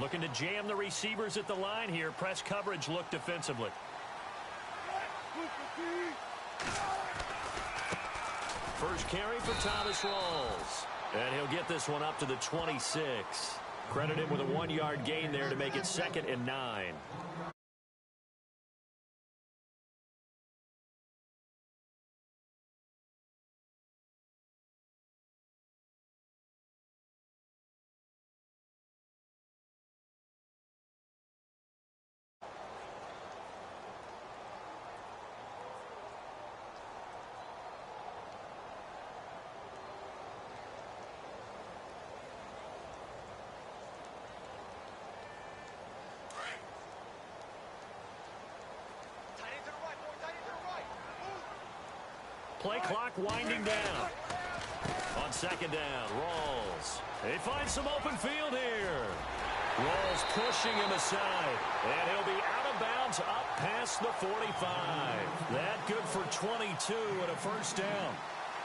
Looking to jam the receivers at the line here. Press coverage look defensively. First carry for Thomas Rawls. And he'll get this one up to the 26. Credit him with a 1-yard gain there to make it 2nd and 9. Play clock winding down. On 2nd down, Rawls. They find some open field here. Rawls pushing him aside. And he'll be out of bounds up past the 45. That good for 22 and a first down.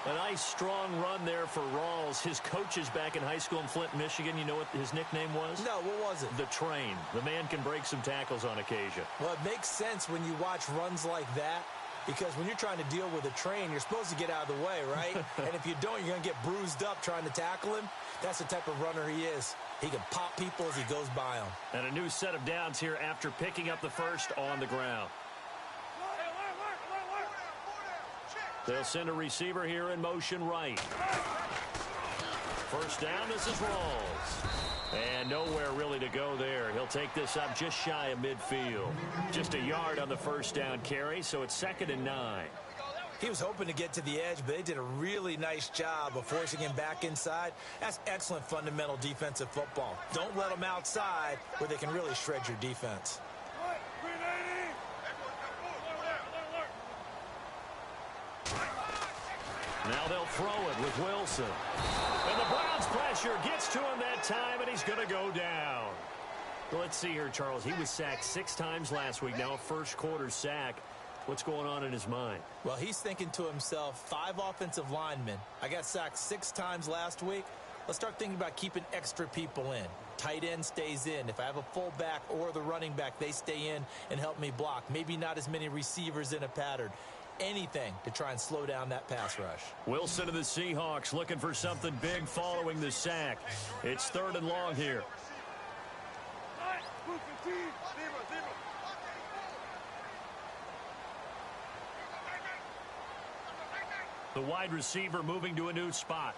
A nice strong run there for Rawls. His coaches back in high school in Flint, Michigan, you know what his nickname was? No, what was it? The Train. The man can break some tackles on occasion. Well, it makes sense when you watch runs like that. Because when you're trying to deal with a train, you're supposed to get out of the way, right? And if you don't, you're going to get bruised up trying to tackle him. That's the type of runner he is. He can pop people as he goes by them. And a new set of downs here after picking up the first on the ground. They'll send a receiver here in motion right. First down, this is Rawls. And nowhere really to go there. He'll take this up just shy of midfield. Just a yard on the first down carry, so it's 2nd and 9. He was hoping to get to the edge, but they did a really nice job of forcing him back inside. That's excellent fundamental defensive football. Don't let them outside where they can really shred your defense. Now they'll throw it with Wilson. And the Browns pressure gets to him that time, and he's going to go down. Let's see here, Charles. He was sacked 6 times last week. Now a first-quarter sack. What's going on in his mind? Well, he's thinking to himself, 5 offensive linemen. I got sacked 6 times last week. Let's start thinking about keeping extra people in. Tight end stays in. If I have a fullback or the running back, they stay in and help me block. Maybe not as many receivers in a pattern. Anything to try and slow down that pass rush. Wilson of the Seahawks looking for something big following the sack. It's 3rd and long here. The wide receiver moving to a new spot.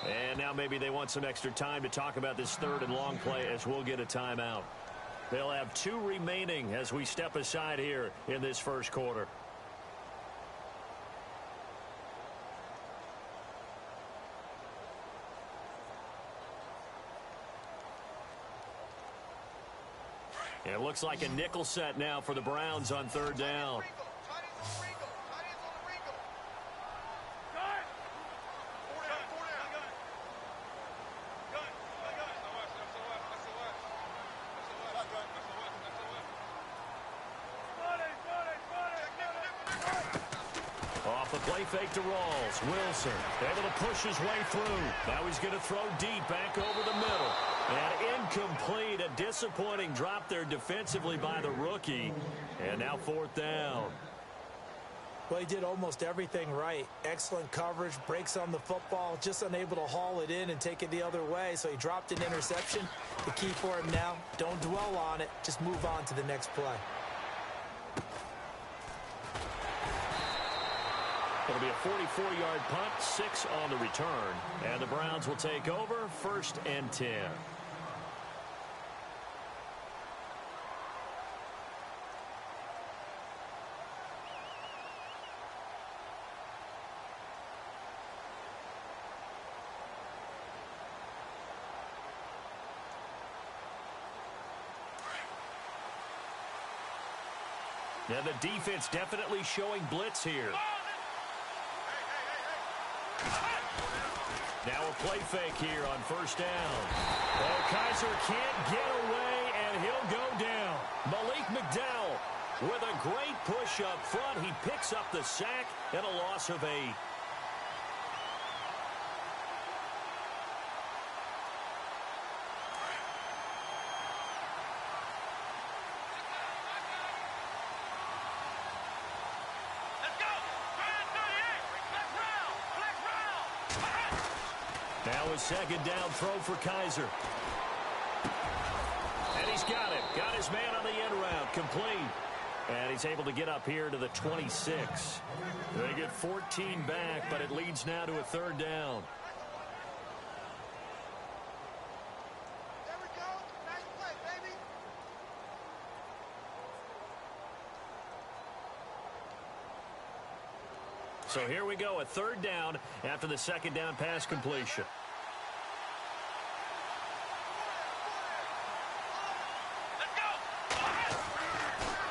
And now maybe they want some extra time to talk about this 3rd and long play as we'll get a timeout. They'll have 2 remaining as we step aside here in this first quarter. And it looks like a nickel set now for the Browns on 3rd down. Play fake to Rawls. Wilson able to push his way through. Now he's going to throw deep back over the middle. And incomplete. A disappointing drop there defensively by the rookie. And now 4th down. Well, he did almost everything right. Excellent coverage, breaks on the football, just unable to haul it in and take it the other way. So he dropped an interception. The key for him now, don't dwell on it. Just move on to the next play. It'll be a 44-yard punt, 6 on the return. And the Browns will take over, 1st and 10. Now the defense definitely showing blitz here. Now a play fake here on 1st down. Oh, Kaiser can't get away, and he'll go down. Malik McDowell with a great push up front. He picks up the sack and a loss of 8. Now a second down throw for Kaiser. And he's got it. Got his man on the end route. Complete. And he's able to get up here to the 26. They get 14 back, but it leads now to a third down. There we go. Nice play, baby. So here we go, a third down after the second down pass completion.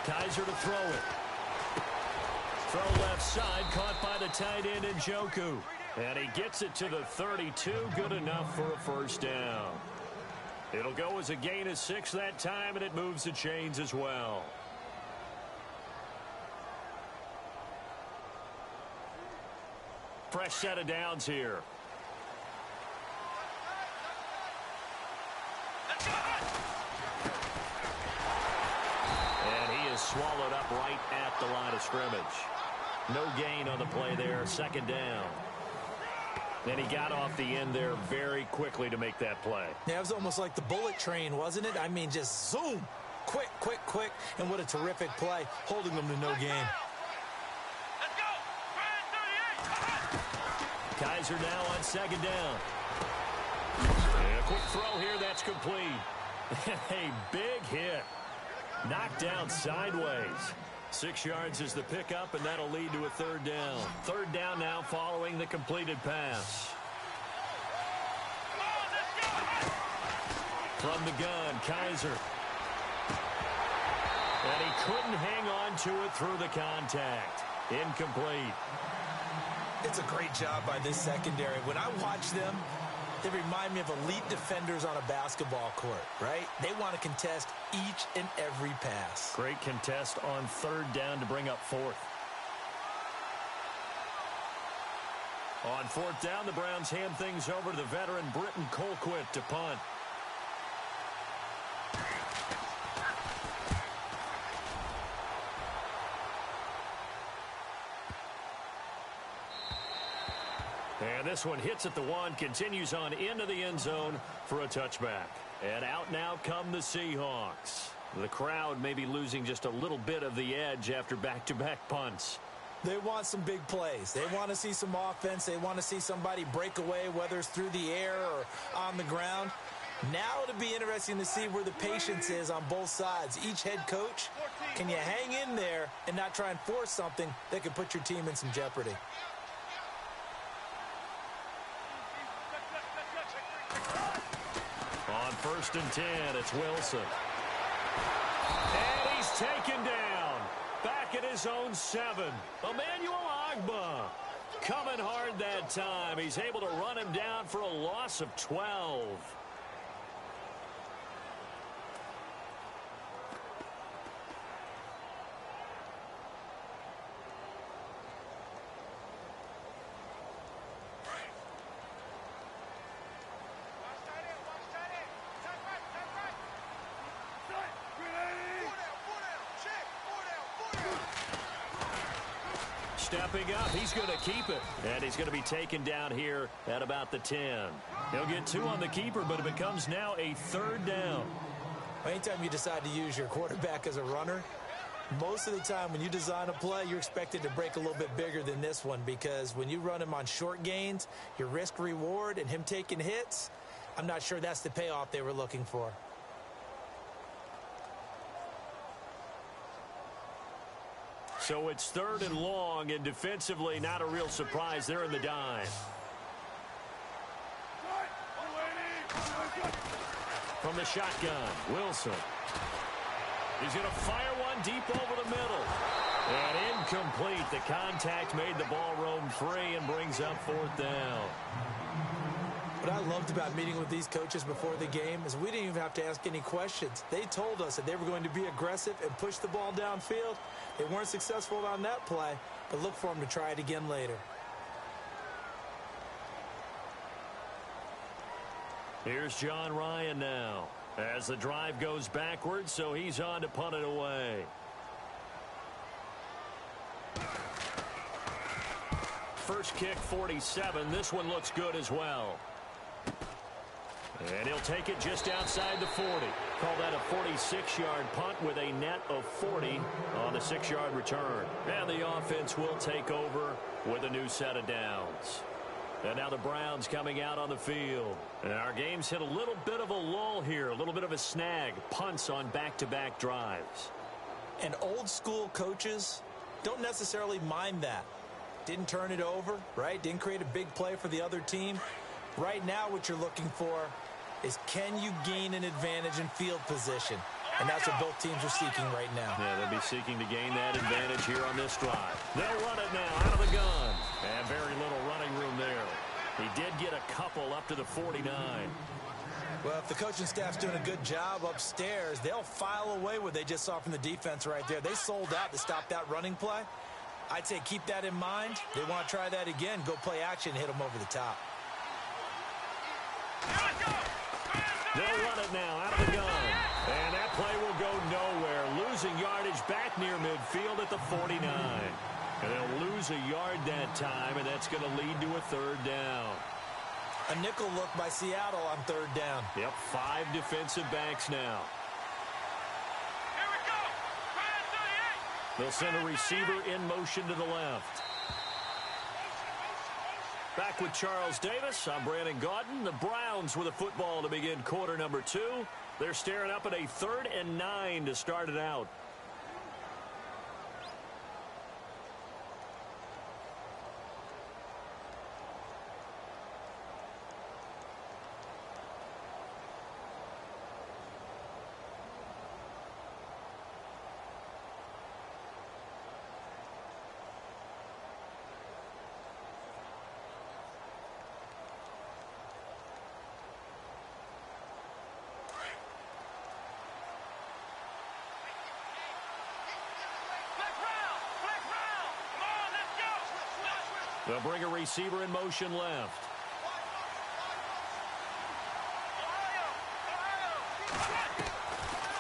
Kaiser to throw it. Throw left side, caught by the tight end Njoku. And he gets it to the 32, good enough for a first down. It'll go as a gain of 6 that time, and it moves the chains as well. Fresh set of downs here. And he is swallowed up right at the line of scrimmage. No gain on the play there, second down. Then he got off the end there very quickly to make that play. Yeah, it was almost like the bullet train, wasn't it? I mean, just zoom. Quick, quick, quick. And what a terrific play, holding them to no gain. Kaiser now on second down. And a quick throw here, that's complete. A big hit. Knocked down sideways. 6 yards is the pickup, and that'll lead to a third down. Third down now following the completed pass. From the gun, Kaiser. And he couldn't hang on to it through the contact. Incomplete. It's a great job by this secondary. When I watch them, they remind me of elite defenders on a basketball court, right? They want to contest each and every pass. Great contest on third down to bring up fourth. On fourth down, the Browns hand things over to the veteran Britton Colquitt to punt. And this one hits at the 1, continues on into the end zone for a touchback. And out now come the Seahawks. The crowd may be losing just a little bit of the edge after back-to-back punts. They want some big plays. They want to see some offense. They want to see somebody break away, whether it's through the air or on the ground. Now it'll be interesting to see where the patience is on both sides. Each head coach, can you hang in there and not try and force something that could put your team in some jeopardy? On 1st and 10, it's Wilson. And he's taken down. Back at his own 7. Emmanuel Ogbah coming hard that time. He's able to run him down for a loss of 12. Stepping up, he's going to keep it. And he's going to be taken down here at about the 10. He'll get 2 on the keeper, but it becomes now a third down. Anytime you decide to use your quarterback as a runner, most of the time when you design a play, you're expected to break a little bit bigger than this one, because when you run him on short gains, your risk-reward and him taking hits, I'm not sure that's the payoff they were looking for. So it's 3rd and long, and defensively not a real surprise. They're in the dime. From the shotgun, Wilson. He's going to fire one deep over the middle. And incomplete. The contact made the ball roam free and brings up 4th down. What I loved about meeting with these coaches before the game is we didn't even have to ask any questions. They told us that they were going to be aggressive and push the ball downfield. They weren't successful on that play, but look for them to try it again later. Here's John Ryan now as the drive goes backwards, so he's on to punt it away. First kick, 47. This one looks good as well. And he'll take it just outside the 40. Call that a 46-yard punt with a net of 40 on the 6-yard return. And the offense will take over with a new set of downs. And now the Browns coming out on the field. And our game's hit a little bit of a lull here, a little bit of a snag. Punts on back-to-back drives. And old-school coaches don't necessarily mind that. Didn't turn it over, right? Didn't create a big play for the other team. Right now what you're looking for is can you gain an advantage in field position? And that's what both teams are seeking right now. Yeah, they'll be seeking to gain that advantage here on this drive. They'll run it now out of the gun. And very little running room there. He did get a couple up to the 49. Well, if the coaching staff's doing a good job upstairs, they'll file away what they just saw from the defense right there. They sold out to stop that running play. I'd say keep that in mind. They want to try that again. Go play action, hit them over the top. They'll run it now out of the gun. And that play will go nowhere. Losing yardage back near midfield at the 49. And they'll lose a yard that time, and that's going to lead to a third down. A nickel look by Seattle on third down. Yep, 5 defensive backs now. Here we go. They'll send a receiver in motion to the left. Back with Charles Davis, I'm Brandon Gaudin. The Browns with a football to begin quarter number 2. They're staring up at a 3rd and 9 to start it out. They'll bring a receiver in motion left.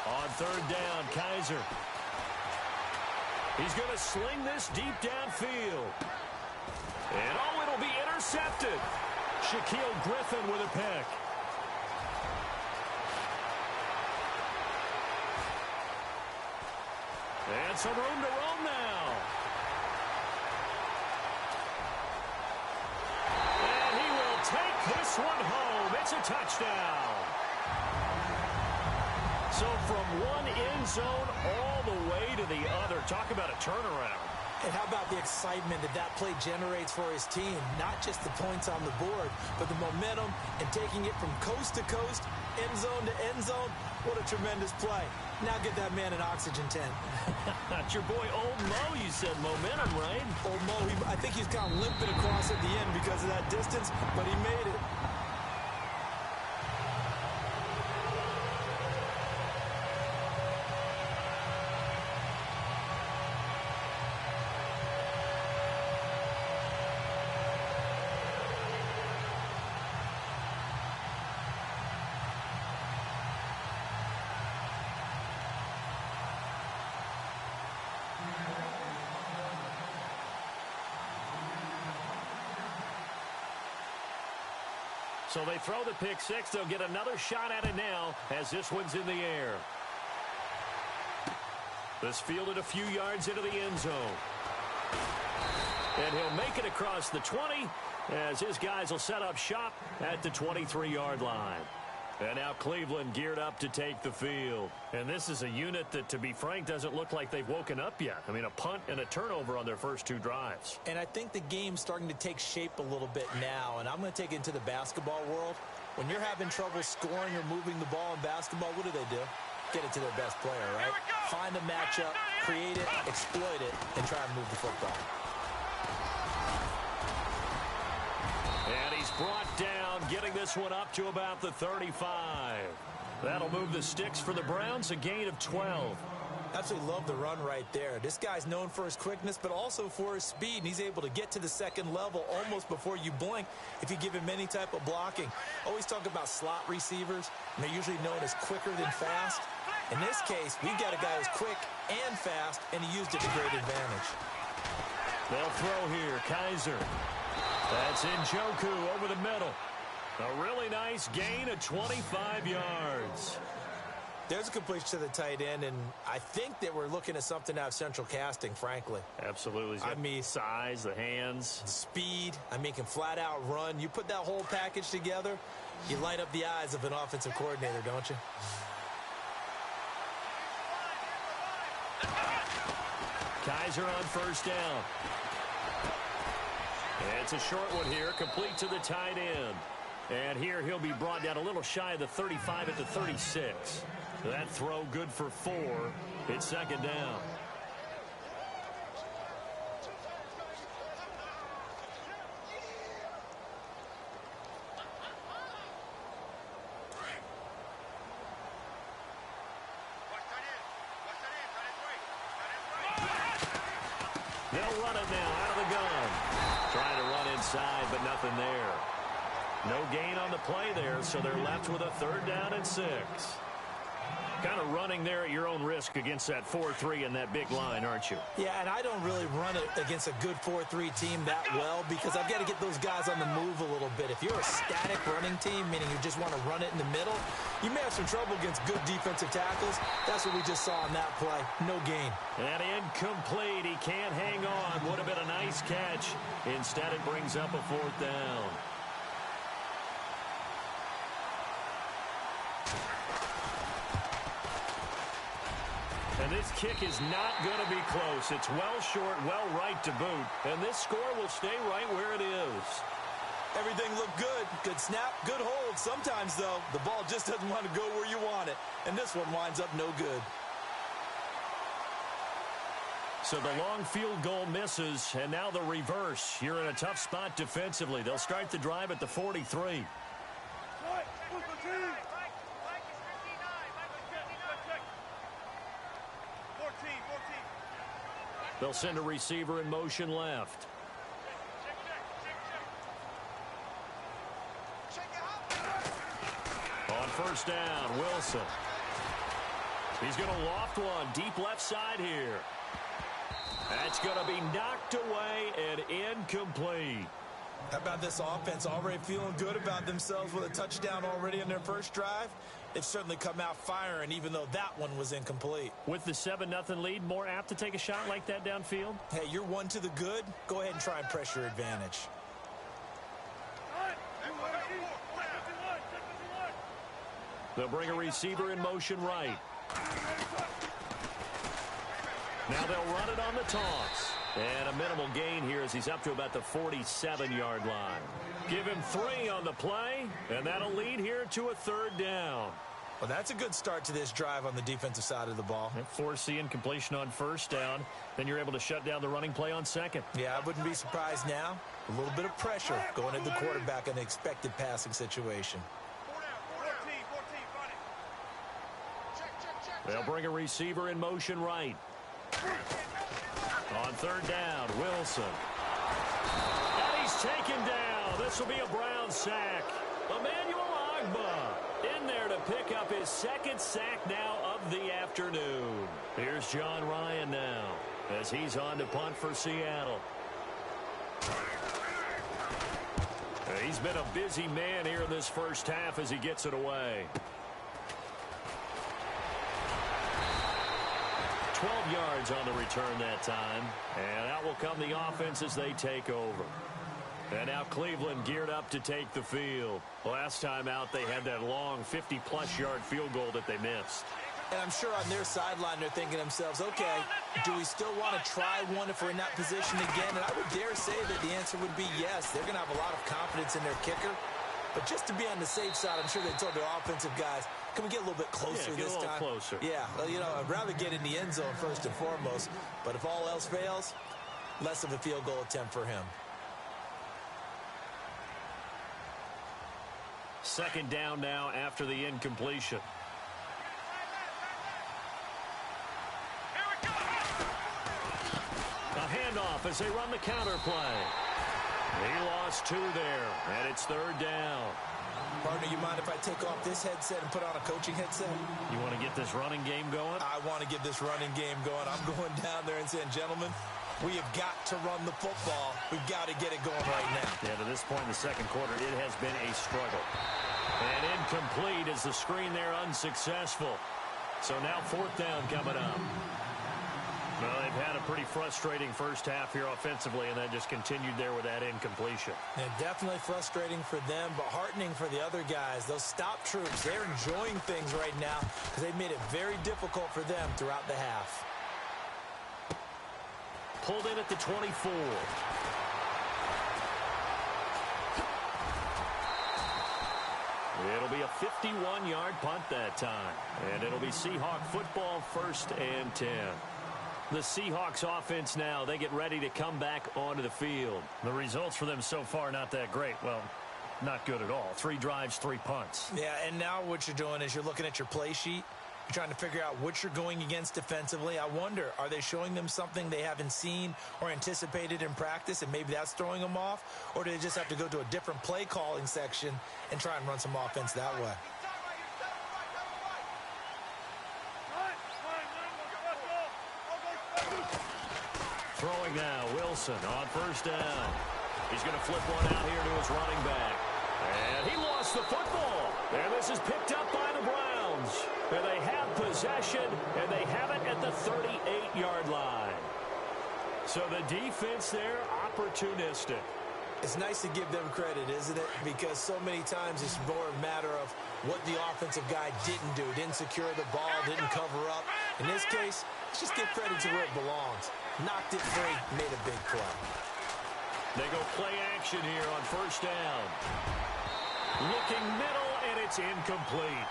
On third down, Kaiser. He's going to sling this deep downfield. And oh, it'll be intercepted. Shaquille Griffin with a pick. And some room to roam now. Take this one home. It's a touchdown. So from one end zone all the way to the other. Talk about a turnaround. And how about the excitement that that play generates for his team? Not just the points on the board, but the momentum and taking it from coast to coast, end zone to end zone. What a tremendous play. Now get that man an oxygen tent. That's your boy Old Mo, you said. Momentum, right? Old Mo, I think he's kind of limping across at the end because of that distance, but he made it. So they throw the pick six. They'll get another shot at it now as this one's in the air. This fielded a few yards into the end zone. And he'll make it across the 20 as his guys will set up shop at the 23-yard line. And now Cleveland geared up to take the field. And this is a unit that, to be frank, doesn't look like they've woken up yet. I mean, a punt and a turnover on their first 2 drives. And I think the game's starting to take shape a little bit now. And I'm going to take it into the basketball world. When you're having trouble scoring or moving the ball in basketball, what do? Get it to their best player, right? Find a matchup, create it, exploit it, and try and move the football. And he's brought down, getting this one up to about the 35. That'll move the sticks for the Browns, a gain of 12. Absolutely love the run right there. This guy's known for his quickness, but also for his speed. And he's able to get to the second level almost before you blink if you give him any type of blocking. Always talk about slot receivers, and they're usually known as quicker than fast. In this case, we've got a guy who's quick and fast, and he used it to great advantage. They'll throw here. Kaiser. That's Njoku over the middle. A really nice gain of 25 yards. There's a completion to the tight end, and I think that we're looking at something out of central casting, frankly. Absolutely. I mean, size, the hands. Speed. I mean, can flat out run. You put that whole package together, you light up the eyes of an offensive coordinator, don't you? Kaiser on first down. It's a short one here, complete to the tight end. And here he'll be brought down a little shy of the 35 at the 36. That throw good for 4. It's second down. They'll run it now out of the gun. Trying to run inside, but nothing there. No gain on the play there, so they're left with a 3rd down and 6. Kind of running there at your own risk against that 4-3 and that big line, aren't you? Yeah, and I don't really run it against a good 4-3 team that well because I've got to get those guys on the move a little bit. If you're a static running team, meaning you just want to run it in the middle, you may have some trouble against good defensive tackles. That's what we just saw on that play. No gain. And incomplete. He can't hang on. Would have been a nice catch. Instead, it brings up a 4th down. And this kick is not going to be close. It's well short, well right to boot. And this score will stay right where it is. Everything looked good. Good snap, good hold. Sometimes, though, the ball just doesn't want to go where you want it. And this one winds up no good. So the long field goal misses, and now the reverse. You're in a tough spot defensively. They'll start the drive at the 43. They'll send a receiver in motion left. On first down, Wilson. He's going to loft one deep left side here. That's going to be knocked away and incomplete. How about this offense already feeling good about themselves with a touchdown already in their first drive? They've certainly come out firing, even though that one was incomplete. With the 7-0 lead, more apt to take a shot like that downfield? Hey, you're one to the good. Go ahead and try and press your advantage. They'll bring a receiver in motion right. Now they'll run it on the toss. And a minimal gain here as he's up to about the 47-yard line. Give him 3 on the play, and that'll lead here to a 3rd down. Well, that's a good start to this drive on the defensive side of the ball. Force incompletion on first down. Then you're able to shut down the running play on second. Yeah, I wouldn't be surprised now. A little bit of pressure going at the quarterback in an expected passing situation. They'll bring a receiver in motion right. On 3rd down, Wilson. And he's taken down. This will be a Brown sack. Emmanuel Ogbah in there to pick up his 2nd sack now of the afternoon. Here's John Ryan now as he's on to punt for Seattle. He's been a busy man here in this first half as he gets it away. 12 yards on the return that time. And out will come the offense as they take over. And now Cleveland geared up to take the field. Last time out, they had that long 50-plus yard field goal that they missed. And I'm sure on their sideline they're thinking to themselves, okay, do we still want to try one if we're in that position again? And I would dare say that the answer would be yes. They're going to have a lot of confidence in their kicker. But just to be on the safe side, I'm sure they told their offensive guys, can we get a little bit closer this time? Closer. Yeah, well, you know, I'd rather get in the end zone first and foremost. But if all else fails, less of a field goal attempt for him. 2nd down now after the incompletion. A handoff as they run the counter play. He lost 2 there, and it's 3rd down. Partner, you mind if I take off this headset and put on a coaching headset? You want to get this running game going? I want to get this running game going. I'm going down there and saying, gentlemen, we have got to run the football. We've got to get it going right now. Yeah, to this point in the second quarter, it has been a struggle. And incomplete as the screen there unsuccessful. So now fourth down coming up. Well, they've had a pretty frustrating first half here offensively, and then just continued there with that incompletion. And definitely frustrating for them, but heartening for the other guys. Those stop troops, they're enjoying things right now because they've made it very difficult for them throughout the half. Pulled in at the 24. It'll be a 51-yard punt that time. And it'll be Seahawk football, 1st and 10. The Seahawks offense now, they get ready to come back onto the field. The results for them so far, not that great. Well, not good at all. 3 drives, 3 punts. Yeah, and now what you're doing is you're looking at your play sheet. You're trying to figure out what you're going against defensively. I wonder, are they showing them something they haven't seen or anticipated in practice, and maybe that's throwing them off? Or do they just have to go to a different play calling section and try and run some offense that way? Throwing now, Wilson on 1st down. He's going to flip one out here to his running back. And he lost the football. And this is picked up by the Browns. And they have possession, and they have it at the 38-yard line. So the defense there, opportunistic. It's nice to give them credit, isn't it? Because so many times it's more a matter of what the offensive guy didn't do. Didn't secure the ball, didn't cover up. In this case, let's just give credit to where it belongs. Knocked it free, made a big play. They go play action here on 1st down. Looking middle, and it's incomplete.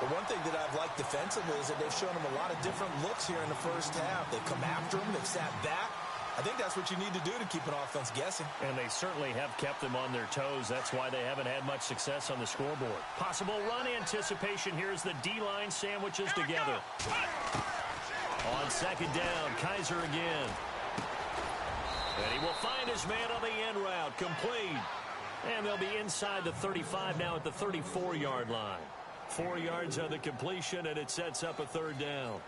The one thing that I've liked defensively is that they've shown them a lot of different looks here in the first half. They've come after them, they've sat back. I think that's what you need to do to keep an offense guessing. And they certainly have kept them on their toes. That's why they haven't had much success on the scoreboard. Possible run anticipation here as the D-line sandwiches together. On 2nd down, Kaiser again. And he will find his man on the end route, complete. And they'll be inside the 35 now at the 34-yard line. 4 yards on the completion, and it sets up a 3rd down.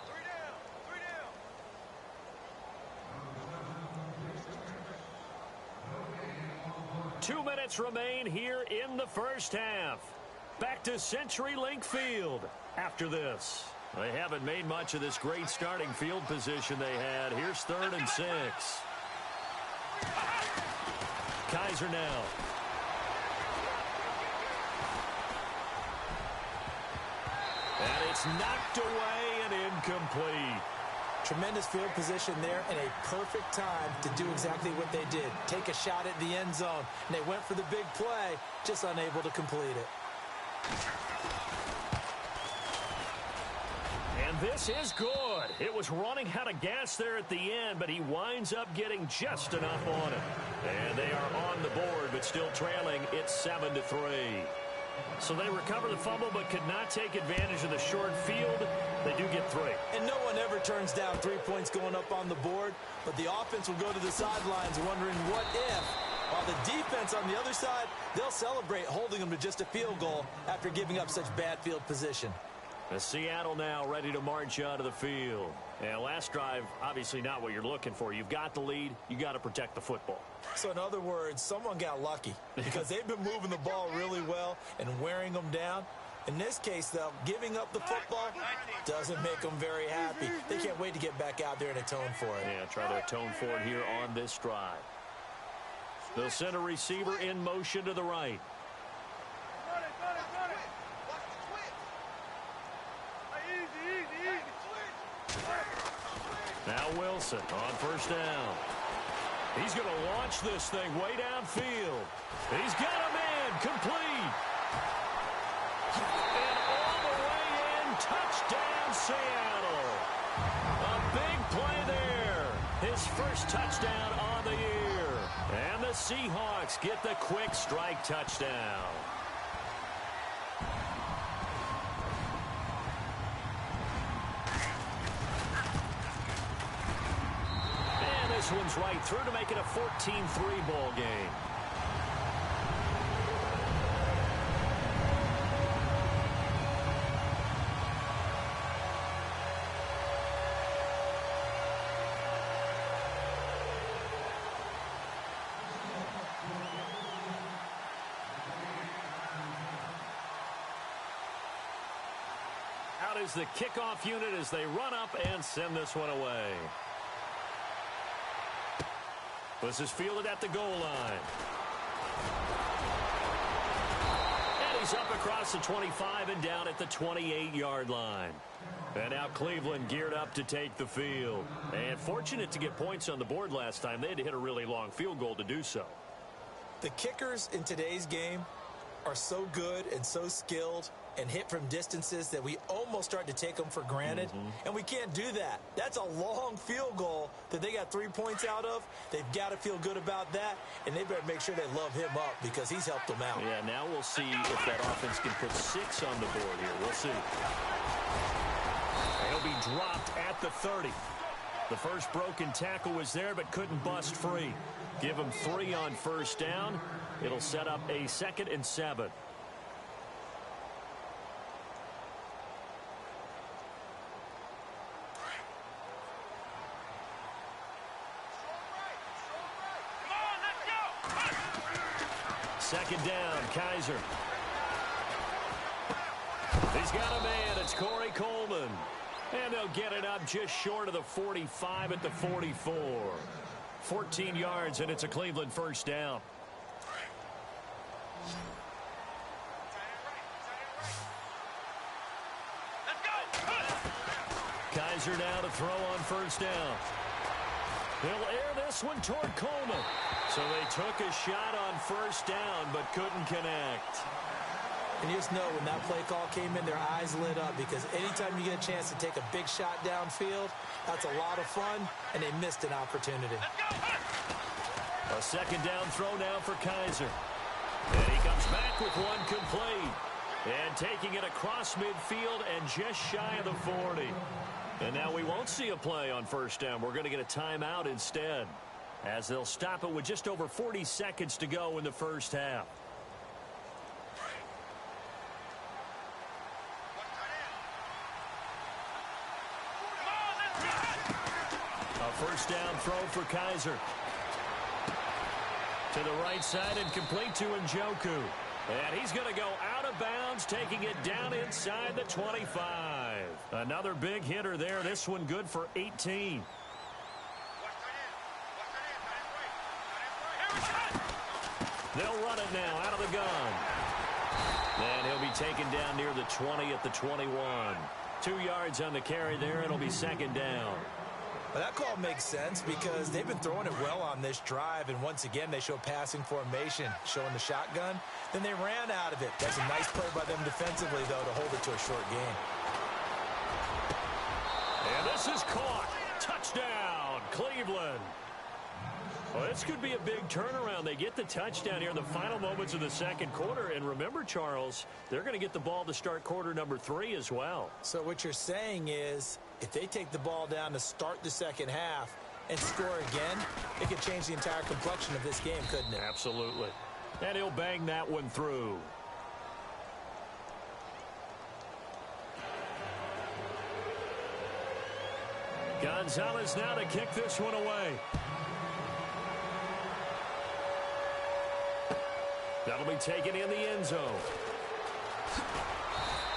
Three down. 2 minutes remain here in the first half. Back to CenturyLink Field after this. They haven't made much of this great starting field position they had. Here's 3rd and 6. Kaiser now. And it's knocked away and incomplete. Tremendous field position there and a perfect time to do exactly what they did. Take a shot at the end zone. And they went for the big play, just unable to complete it. And this is good. It was running out of gas there at the end, but he winds up getting just enough on it. And they are on the board, but still trailing. It's 7-3. So they recover the fumble, but could not take advantage of the short field. They do get 3. And no one ever turns down 3 points going up on the board, but the offense will go to the sidelines wondering what if. While the defense on the other side, they'll celebrate holding them to just a field goal after giving up such bad field position. The Seattle now ready to march out of the field. And last drive, obviously not what you're looking for. You've got the lead. You got to protect the football. So in other words, someone got lucky because they've been moving the ball really well and wearing them down. In this case, though, giving up the football doesn't make them very happy. They can't wait to get back out there and atone for it. Yeah, try to atone for it here on this drive. They'll send a receiver in motion to the right. Now Wilson on 1st down. He's going to launch this thing way downfield. He's got a man complete. And all the way in, touchdown Seattle. A big play there. His first touchdown on the year. And the Seahawks get the quick strike touchdown. This one's right through to make it a 14-3 ball game. out as the kickoff unit as they run up and send this one away. This is fielded at the goal line. And he's up across the 25 and down at the 28-yard line. And now Cleveland geared up to take the field. And fortunate to get points on the board last time. They had to hit a really long field goal to do so. The kickers in today's game are so good and so skilled and hit from distances that we almost start to take them for granted. And we can't do that. That's a long field goal that they got 3 points out of. They've got to feel good about that, and they better make sure they love him up because he's helped them out. Yeah, now we'll see if that offense can put 6 on the board here. We'll see. He'll be dropped at the 30. The first broken tackle was there but couldn't bust free. Give him 3 on first down. It'll set up a 2nd and 7. Second down, Kaiser. He's got a man. It's Corey Coleman. And they'll get it up just short of the 45 at the 44. 14 yards, and it's a Cleveland first down. Kaiser now to throw on first down. He'll air this one toward Coleman. So they took a shot on first down but couldn't connect. And you just know when that play call came in, their eyes lit up because anytime you get a chance to take a big shot downfield, that's a lot of fun, and they missed an opportunity. A second down throw now for Kaiser. And he comes back with one complete. And taking it across midfield and just shy of the 40. And now we won't see a play on first down. We're going to get a timeout instead, as they'll stop it with just over 40 seconds to go in the first half. A first down throw for Kaiser. To the right side and complete to Njoku. And he's going to go out of bounds, taking it down inside the 25. Another big hitter there. This one good for 18. They'll run it now out of the gun. And he'll be taken down near the 20 at the 21. 2 yards on the carry there. It'll be second down. Well, that call makes sense because they've been throwing it well on this drive, and once again they show passing formation, showing the shotgun. Then they ran out of it. That's a nice play by them defensively, though, to hold it to a short gain. And this is caught. Touchdown, Cleveland. Well, this could be a big turnaround. They get the touchdown here in the final moments of the second quarter. And remember, Charles, they're going to get the ball to start quarter number 3 as well. So what you're saying is if they take the ball down to start the second half and score again, it could change the entire complexion of this game, couldn't it? Absolutely. And he'll bang that one through. Gonzalez now to kick this one away. That'll be taken in the end zone.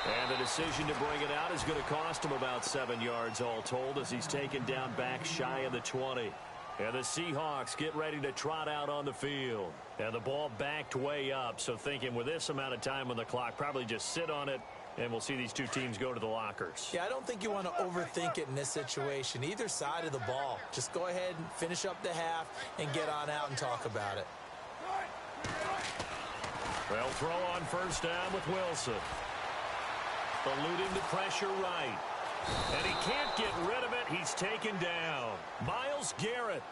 And the decision to bring it out is going to cost him about 7 yards all told as he's taken down back shy of the 20. And the Seahawks get ready to trot out on the field. And the ball backed way up, so thinking with this amount of time on the clock, probably just sit on it, and we'll see these two teams go to the lockers. Yeah, I don't think you want to overthink it in this situation. Either side of the ball. Just go ahead and finish up the half and get on out and talk about it. They'll throw on first down with Wilson. Eluding the pressure right. And he can't get rid of it. He's taken down. Myles Garrett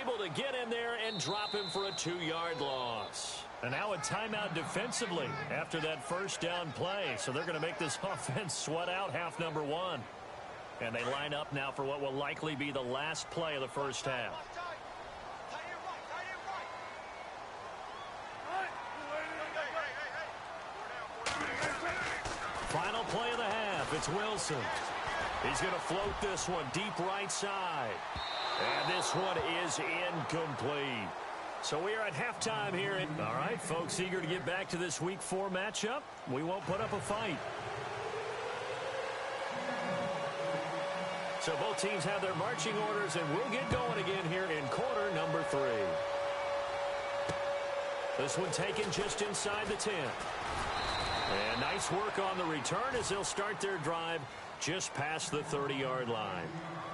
able to get in there and drop him for a 2-yard loss. And now a timeout defensively after that first down play. So they're going to make this offense sweat out half number 1. And they line up now for what will likely be the last play of the first half. Final play of the half. It's Wilson. He's going to float this one deep right side. And this one is incomplete. So we are at halftime here. All right, folks, eager to get back to this Week 4 matchup. We won't put up a fight. So both teams have their marching orders, and we'll get going again here in quarter number 3. This one taken just inside the 10. And nice work on the return as they'll start their drive just past the 30-yard line.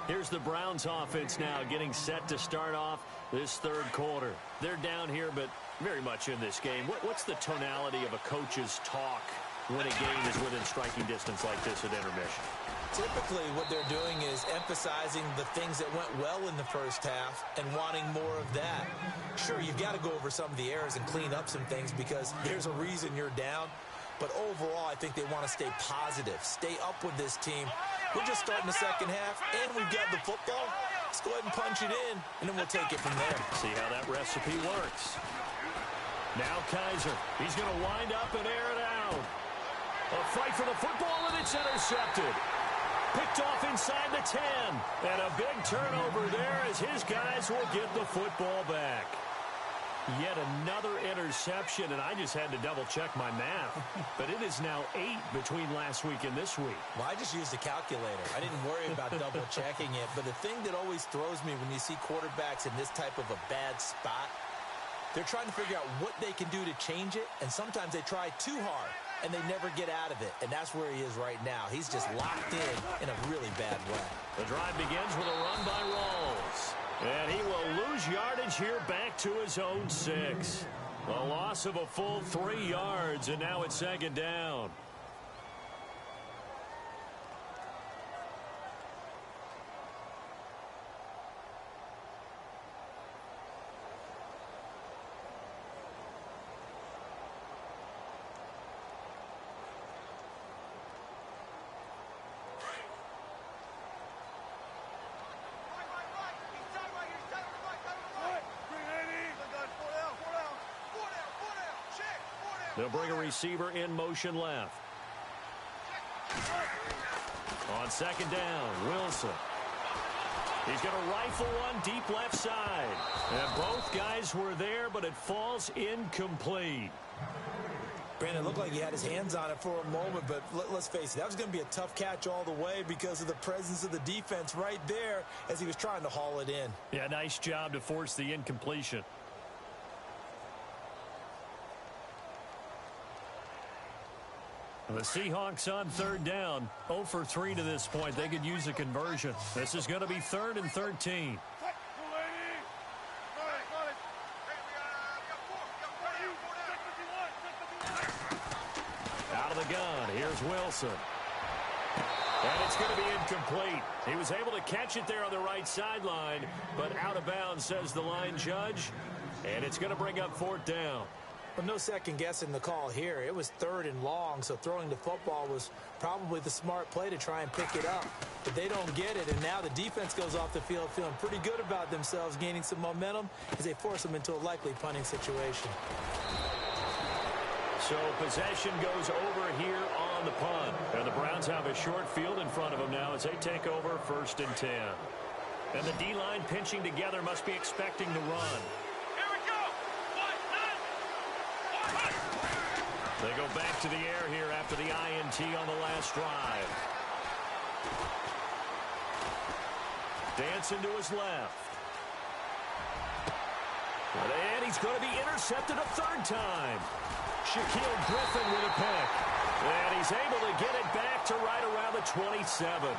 Here's the Browns offense now getting set to start off this third quarter. They're down here, but very much in this game. What's the tonality of a coach's talk when a game is within striking distance like this at intermission? Typically, what they're doing is emphasizing the things that went well in the first half and wanting more of that. Sure, you've got to go over some of the errors and clean up some things because there's a reason you're down. But overall, I think they want to stay positive, stay up with this team. We're just starting the second half, and we've got the football. Let's go ahead and punch it in, and then we'll take it from there. See how that recipe works. Now Kaiser. He's going to wind up and air it out. A fight for the football, and it's intercepted. Picked off inside the 10. And a big turnover there as his guys will get the football back. Yet another interception, and I just had to double-check my math. But it is now 8 between last week and this week. Well, I just used a calculator. I didn't worry about double-checking it. But the thing that always throws me when you see quarterbacks in this type of a bad spot, they're trying to figure out what they can do to change it, and sometimes they try too hard, and they never get out of it. And that's where he is right now. He's just locked in a really bad way. The drive begins with a run by Rawls. And he will lose yardage here back to his own 6. A loss of a full 3 yards, and now it's second down. They'll bring a receiver in motion left. On second down, Wilson. He's going to rifle one deep left side. And both guys were there, but it falls incomplete. Brandon, it looked like he had his hands on it for a moment, but let's face it, that was going to be a tough catch all the way because of the presence of the defense right there as he was trying to haul it in. Yeah, nice job to force the incompletion. The Seahawks on third down, 0 for 3 to this point. They could use a conversion. This is going to be 3rd and 13. Out of the gun, here's Wilson. And it's going to be incomplete. He was able to catch it there on the right sideline, but out of bounds, says the line judge. And it's going to bring up 4th down. Well, no second guessing the call here. It was 3rd and long, so throwing the football was probably the smart play to try and pick it up. But they don't get it, and now the defense goes off the field feeling pretty good about themselves, gaining some momentum as they force them into a likely punting situation. So possession goes over here on the punt. And the Browns have a short field in front of them now as they take over 1st and 10. And the D-line pinching together must be expecting the run. They go back to the air here after the INT on the last drive. Dancing to his left. And he's going to be intercepted a 3rd time. Shaquille Griffin with a pick. And he's able to get it back to right around the 27.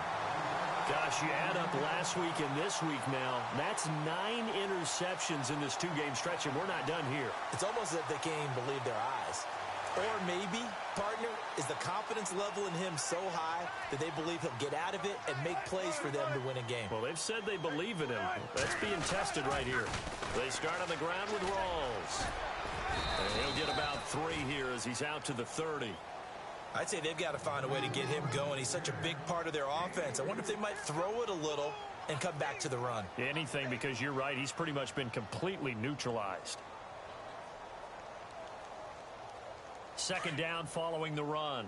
Gosh, you add up last week and this week now. That's 9 interceptions in this 2-game stretch, and we're not done here. It's almost as if they can't even believe their eyes. Or maybe, partner, is the confidence level in him so high that they believe he'll get out of it and make plays for them to win a game. Well, they've said they believe in him. That's being tested right here. They start on the ground with Rawls. And he'll get about 3 here as he's out to the 30. I'd say they've got to find a way to get him going. He's such a big part of their offense. I wonder if they might throw it a little and come back to the run. Anything, because you're right. He's pretty much been completely neutralized. Second down following the run.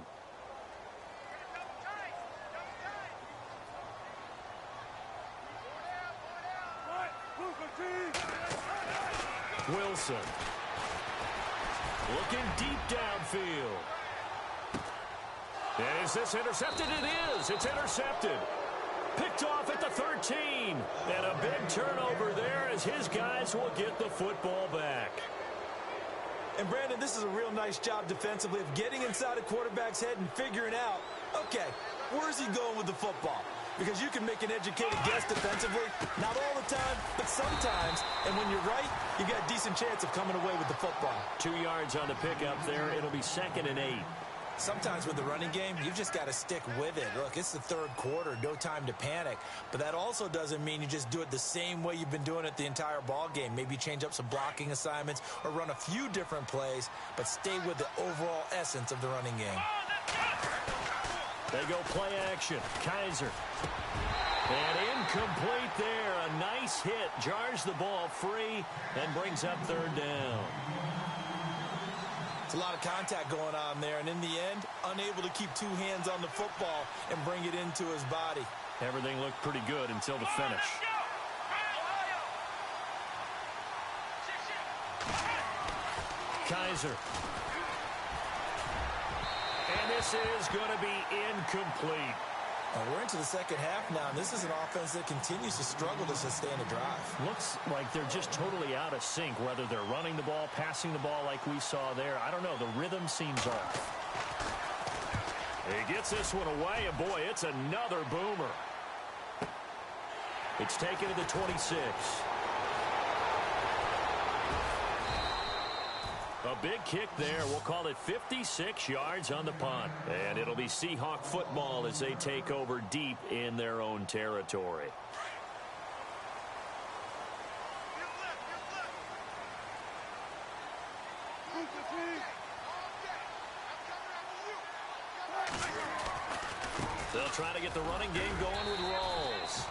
Wilson. Looking deep downfield. And is this intercepted? It is. It's intercepted. Picked off at the 13. And a big turnover there as his guys will get the football back. And, Brandon, this is a real nice job defensively of getting inside a quarterback's head and figuring out, okay, where's he going with the football? Because you can make an educated guess defensively, not all the time, but sometimes. And when you're right, you got a decent chance of coming away with the football. 2 yards on the pickup there. It'll be 2nd and 8. Sometimes with the running game, you've just got to stick with it. Look, it's the third quarter, no time to panic. But that also doesn't mean you just do it the same way you've been doing it the entire ball game. Maybe change up some blocking assignments or run a few different plays, but stay with the overall essence of the running game. They go play action. Kaiser. And incomplete there. A nice hit. Jars the ball free and brings up 3rd down. A lot of contact going on there, and in the end, unable to keep 2 hands on the football and bring it into his body. Everything looked pretty good until the finish. Kaiser. And this is going to be incomplete. We're into the second half now, and this is an offense that continues to struggle to sustain a drive. Looks like they're just totally out of sync, whether they're running the ball, passing the ball like we saw there. I don't know. The rhythm seems off. He gets this one away, and boy, it's another boomer. It's taken to the 26. A big kick there. We'll call it 56 yards on the punt. And it'll be Seahawk football as they take over deep in their own territory. They'll try to get the running game going with Rawls.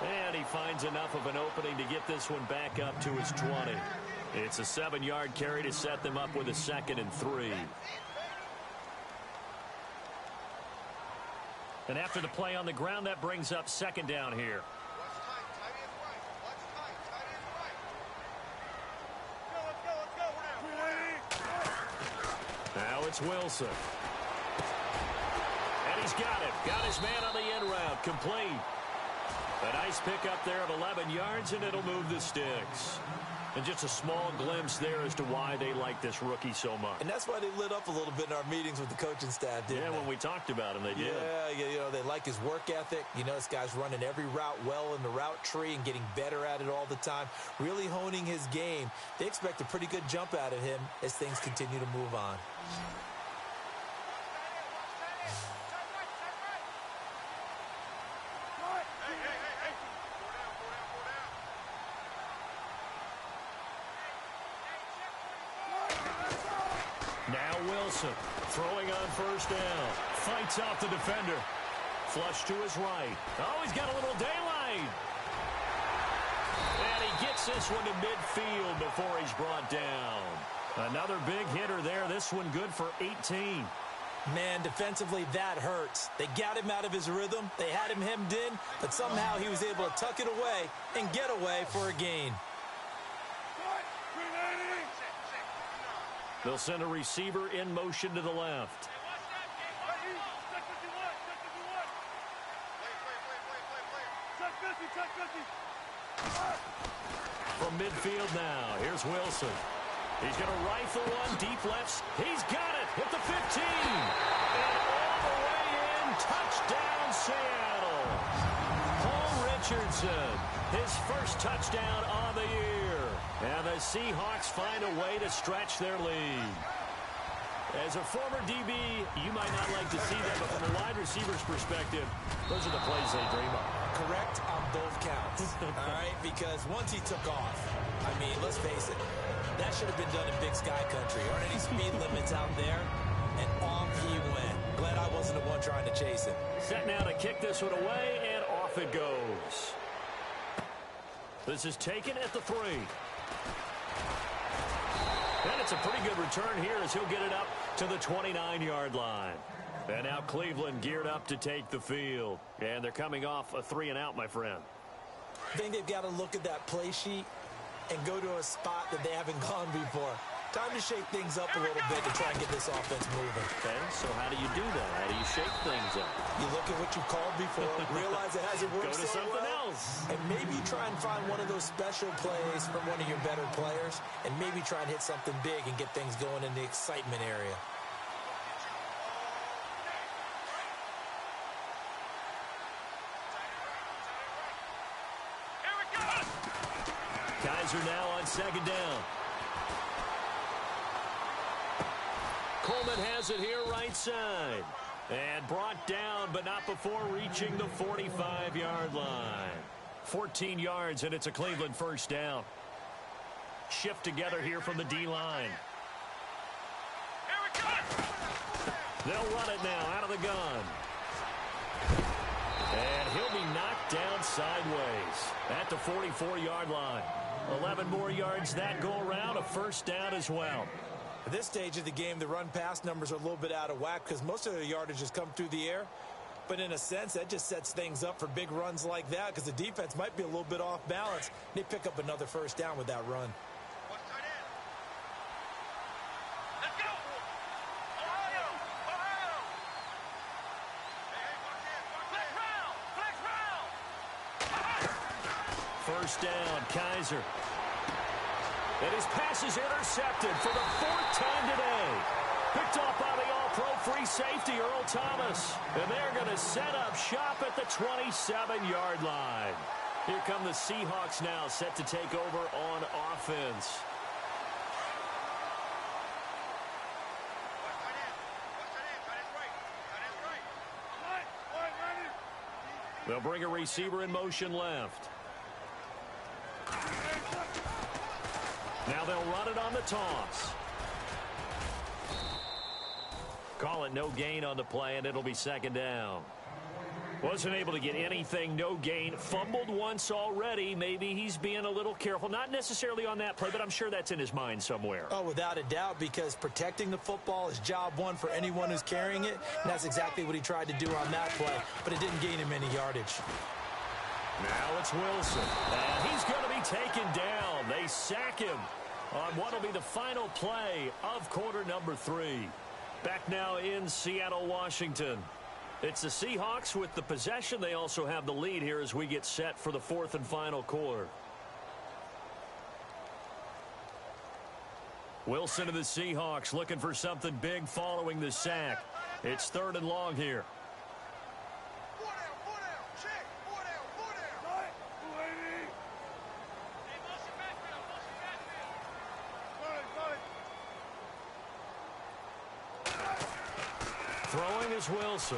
And he finds enough of an opening to get this one back up to his 20. It's a 7-yard carry to set them up with a 2nd and 3. And after the play on the ground, that brings up 2nd down here. Now it's Wilson. And he's got it. Got his man on the end route. Complete. A nice pickup there of 11 yards, and it'll move the sticks. And just a small glimpse there as to why they like this rookie so much. And that's why they lit up a little bit in our meetings with the coaching staff, didn't they? Yeah, when we talked about him, they did. Yeah, you know, they like his work ethic. You know, this guy's running every route well in the route tree and getting better at it all the time, really honing his game. They expect a pretty good jump out of him as things continue to move on. Wilson throwing on 1st down. Fights off the defender. Flush to his right. Oh, he's got a little daylight. And he gets this one to midfield before he's brought down. Another big hitter there. This one good for 18. Man, defensively, that hurts. They got him out of his rhythm. They had him hemmed in, but somehow he was able to tuck it away and get away for a gain. They'll send a receiver in motion to the left. From midfield now, here's Wilson. He's going to rifle one deep left. He's got it at the 15. And all the way in, touchdown Seattle. Paul Richardson, his first touchdown on the year. And the Seahawks find a way to stretch their lead. As a former DB, you might not like to see that, but from a wide receiver's perspective, those are the plays they dream of. Correct on both counts, all right? Because once he took off, I mean, let's face it, that should have been done in Big Sky Country. Aren't any speed limits out there? And off he went. Glad I wasn't the one trying to chase him. Set now to kick this one away, and off it goes. This is taken at the 3. And it's a pretty good return here as he'll get it up to the 29-yard line. And now Cleveland geared up to take the field. And they're coming off a 3-and-out, my friend. I think they've got to look at that play sheet and go to a spot that they haven't gone before. Time to shake things up a little bit to try and get this offense moving. Okay, so how do you do that? How do you shake things up? You look at what you called before, realize it hasn't worked Go to so something well, else. and maybe try and find one of those special plays from one of your better players, and maybe try and hit something big and get things going in the excitement area. Kaiser now on second down. Coleman has it here right side. And brought down, but not before reaching the 45-yard line. 14 yards, and it's a Cleveland first down. Shift together here from the D-line. They'll run it now out of the gun. And he'll be knocked down sideways at the 44-yard line. 11 more yards that go around, a first down as well. At this stage of the game, the run-pass numbers are a little bit out of whack because most of their yardage has come through the air. But in a sense, that just sets things up for big runs like that because the defense might be a little bit off balance. They pick up another first down with that run. Let's go! Ohio! Ohio! Flex round! First down, Kaiser. And his pass is intercepted for the fourth time today. Picked off by the all-pro free safety, Earl Thomas. And they're going to set up shop at the 27-yard line. Here come the Seahawks now, set to take over on offense. They'll bring a receiver in motion left. Now they'll run it on the toss. Call it no gain on the play, and it'll be second down. Wasn't able to get anything, no gain. Fumbled once already. Maybe he's being a little careful. Not necessarily on that play, but I'm sure that's in his mind somewhere. Oh, without a doubt, because protecting the football is job one for anyone who's carrying it, and that's exactly what he tried to do on that play, but it didn't gain him any yardage. Now it's Wilson, and he's going to be taken down. They sack him on what will be the final play of quarter number 3. Back now in Seattle, Washington. It's the Seahawks with the possession. They also have the lead here as we get set for the fourth and final quarter. Wilson of the Seahawks looking for something big following the sack. It's third and long here. Throwing is Wilson.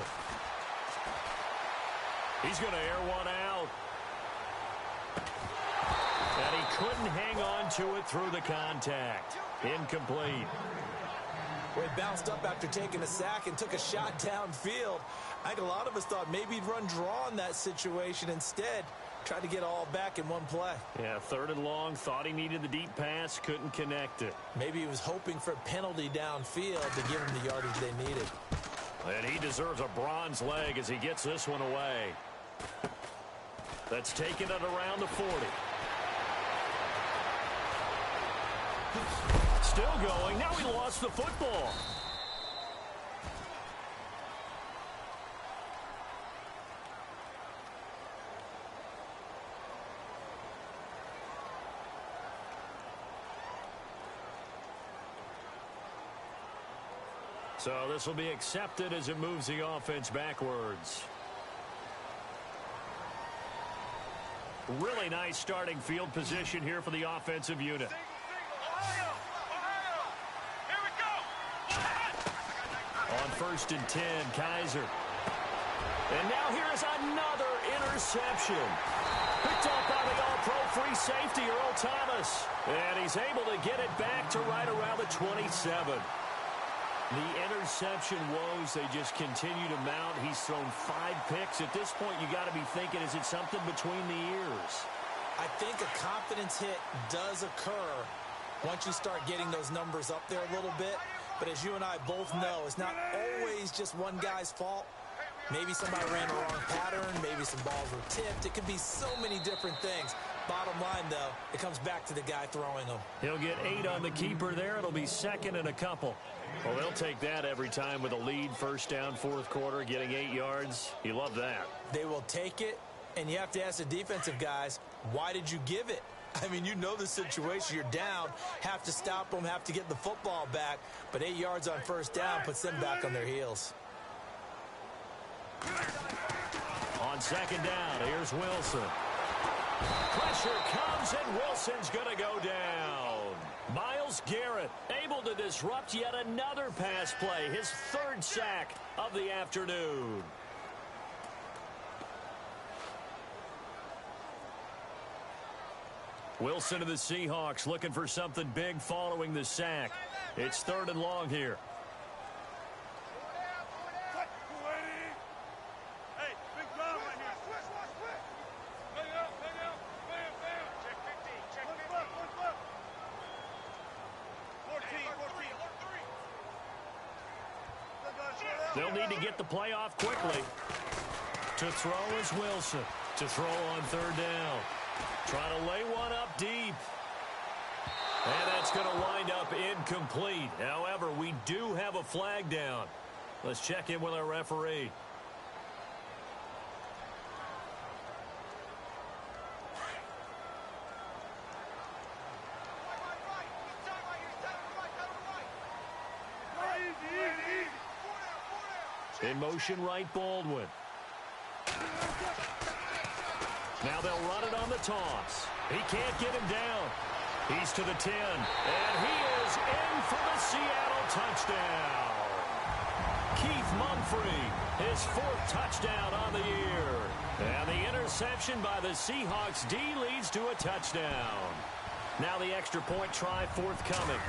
He's going to air one out. And he couldn't hang on to it through the contact. Incomplete. Well, he bounced up after taking a sack and took a shot downfield. I think a lot of us thought maybe he'd run draw in that situation instead. Tried to get all back in one play. Yeah, third and long. Thought he needed the deep pass. Couldn't connect it. Maybe he was hoping for a penalty downfield to give him the yardage they needed. And he deserves a bronze leg as he gets this one away. That's taken it around the 40. Still going. Now he lost the football. So this will be accepted as it moves the offense backwards. Really nice starting field position here for the offensive unit. On first and 10, Kaiser. And now here is another interception. Picked off by the all-pro free safety, Earl Thomas. And he's able to get it back to right around the 27. The interception woes, they just continue to mount. He's thrown 5 picks. At this point, you got to be thinking, is it something between the ears? I think a confidence hit does occur once you start getting those numbers up there a little bit. But as you and I both know, it's not always just one guy's fault. Maybe somebody ran a wrong pattern. Maybe some balls were tipped. It could be so many different things. Bottom line, though, it comes back to the guy throwing them. He'll get 8 on the keeper there. It'll be second and a couple. Well, they'll take that every time with a lead. First down, fourth quarter, getting 8 yards. You love that. They will take it, and you have to ask the defensive guys, why did you give it? I mean, you know the situation. You're down, have to stop them, have to get the football back. But 8 yards on first down puts them back on their heels. On second down, here's Wilson. Pressure comes, and Wilson's going to go down. Myles Garrett able to disrupt yet another pass play, his 3rd sack of the afternoon. Wilson of the Seahawks looking for something big following the sack. It's 3rd and long here. Hey, big drive right here. Switch. Hang out. Bam. Check 15. One flip. 14. They'll need to get the play off quickly. To throw is Wilson. To throw on 3rd down. Trying to lay one up deep. And that's going to wind up incomplete. However, we do have a flag down. Let's check in with our referee. In motion, right, Baldwin. Now they'll run it on the toss. He can't get him down. He's to the 10. And he is in for the Seattle touchdown. Keith Mumphrey, his 4th touchdown on the year. And the interception by the Seahawks D leads to a touchdown. Now the extra point try forthcoming.